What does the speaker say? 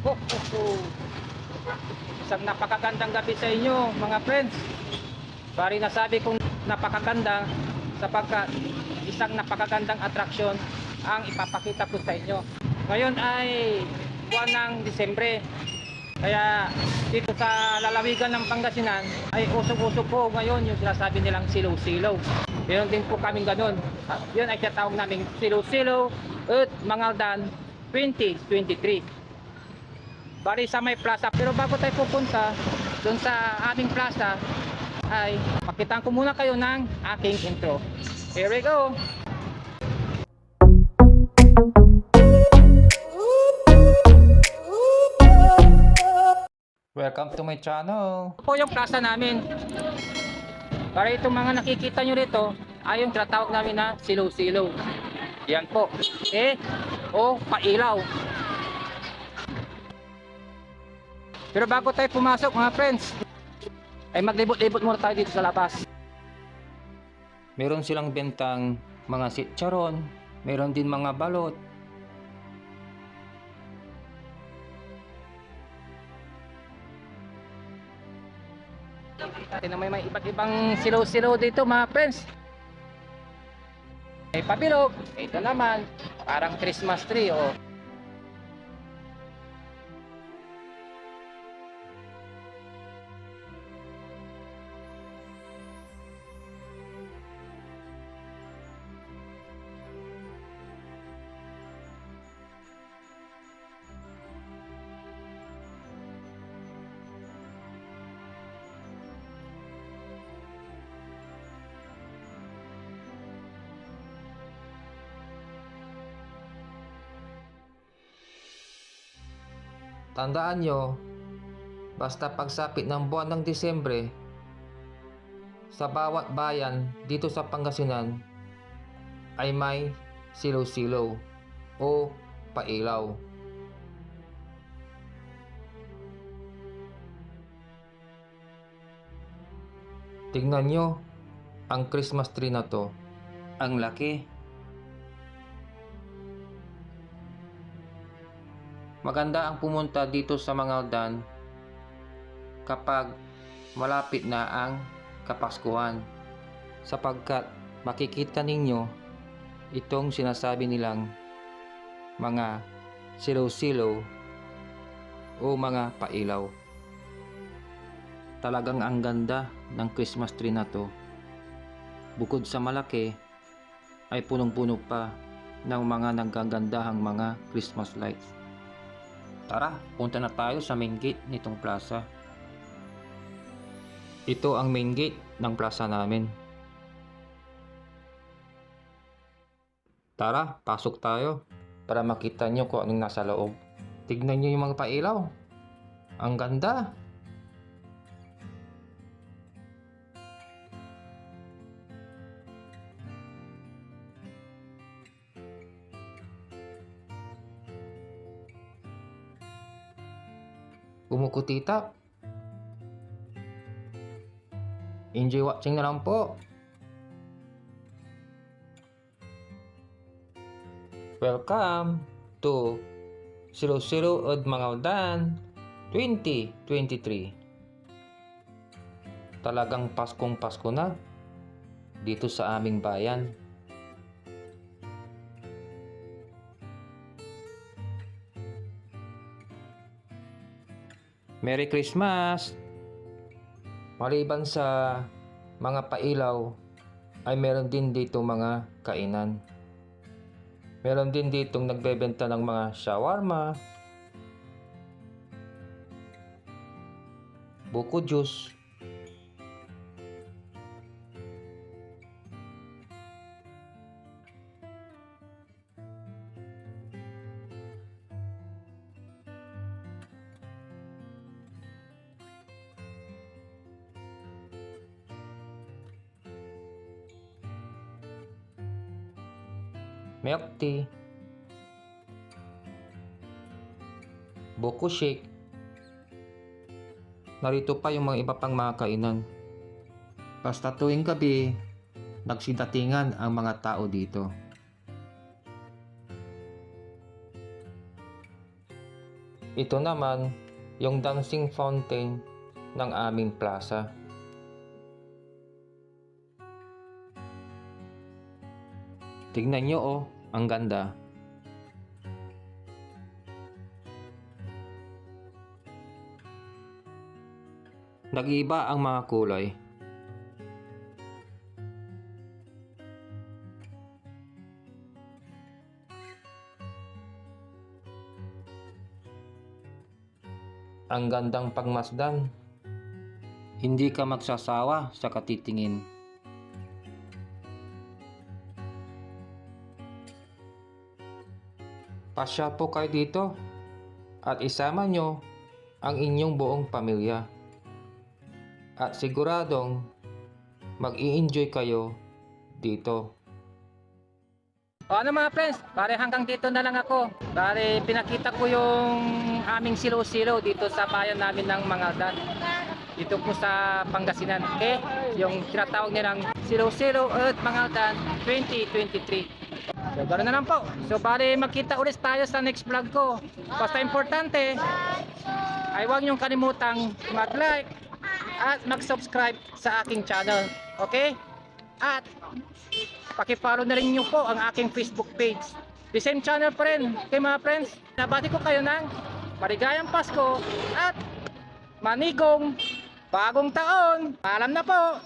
Ho, ho, ho. Isang napakagandang gabi sa inyo mga friends. Bari nasabi kong napakaganda sapagkat isang napakagandang atraksyon ang ipapakita ko sa inyo. Ngayon ay buwan ng Disyembre. Kaya dito sa lalawigan ng Pangasinan ay usog-usog po ngayon yung sinasabi nilang silaw-silaw. Meron din po kaming ganun. Yun ay tinatawag naming silaw-silaw at Mangaldan 2023. Bari sa may plaza. Pero bago tayo pupunta doon sa aming plaza ay pakitaan ko muna kayo ng aking intro. Here we go! Welcome to my channel. Ito po yung plaza namin. Para itong mga nakikita nyo rito ay yung tinatawag namin na silaw-silaw. Yan po. O pailaw. Pero bago tayo pumasok mga friends, ay maglibot-libot muna tayo dito sa labas. Meron silang bentang mga sitcharon, meron din mga balot. May iba't ibang silaw-silaw dito mga friends. May pabilog, ito naman, parang Christmas tree o. Tandaan nyo, basta pagsapit ng buwan ng Disyembre, sa bawat bayan dito sa Pangasinan ay may silaw-silaw o pailaw. Tingnan nyo ang Christmas tree na to. Ang laki. Maganda ang pumunta dito sa Mangaldan kapag malapit na ang Kapaskuhan, sapagkat makikita ninyo itong sinasabi nilang mga silaw-silaw o mga pailaw. Talagang ang ganda ng Christmas tree na to. Bukod sa malaki ay punong-puno pa ng mga nagagandahang mga Christmas lights. Tara, punta na tayo sa main gate nitong plaza. Ito ang main gate ng plaza namin. Tara, pasok tayo para makita nyo kung anong nasa loob. Tignan nyo yung mga pailaw. Ang ganda! Kumukutita. Enjoy watching na lang po. Welcome to Silaw-Silaw at Mangaldan 2023. Talagang Paskong Pasko na dito sa aming bayan. Merry Christmas! Maliban sa mga pailaw ay meron din dito mga kainan. Meron din ditong nagbebenta ng mga shawarma, buko juice, milk tea, buko shake. Narito pa yung mga iba pang mga kainan. Basta tuwing gabi, nagsidatingan ang mga tao dito. Ito naman yung dancing fountain ng aming plaza. Tignan nyo oh, ang ganda. Nag-iiba ang mga kulay. Ang gandang pagmasdan. Hindi ka magsasawa sa katitingin. Pasya po kayo dito at isama nyo ang inyong buong pamilya. At siguradong mag-i-enjoy kayo dito. O ano mga friends, pare hanggang dito na lang ako. Pare pinakita ko yung aming silaw-silaw dito sa bayan namin ng Mangaldan. Dito po sa Pangasinan. Okay? Yung tinatawag nilang silaw-silaw at Mangaldan 2023. So ganoon na lang po. So pare magkita ulit tayo sa next vlog ko. Basta importante ay huwag niyong kalimutang mag-like at mag-subscribe sa aking channel. Okay? At paki-follow na rin niyo po ang aking Facebook page. The same channel pa rin. Okay mga friends, nabati ko kayo ng maligayang Pasko at manigong bagong taon. Paalam na po!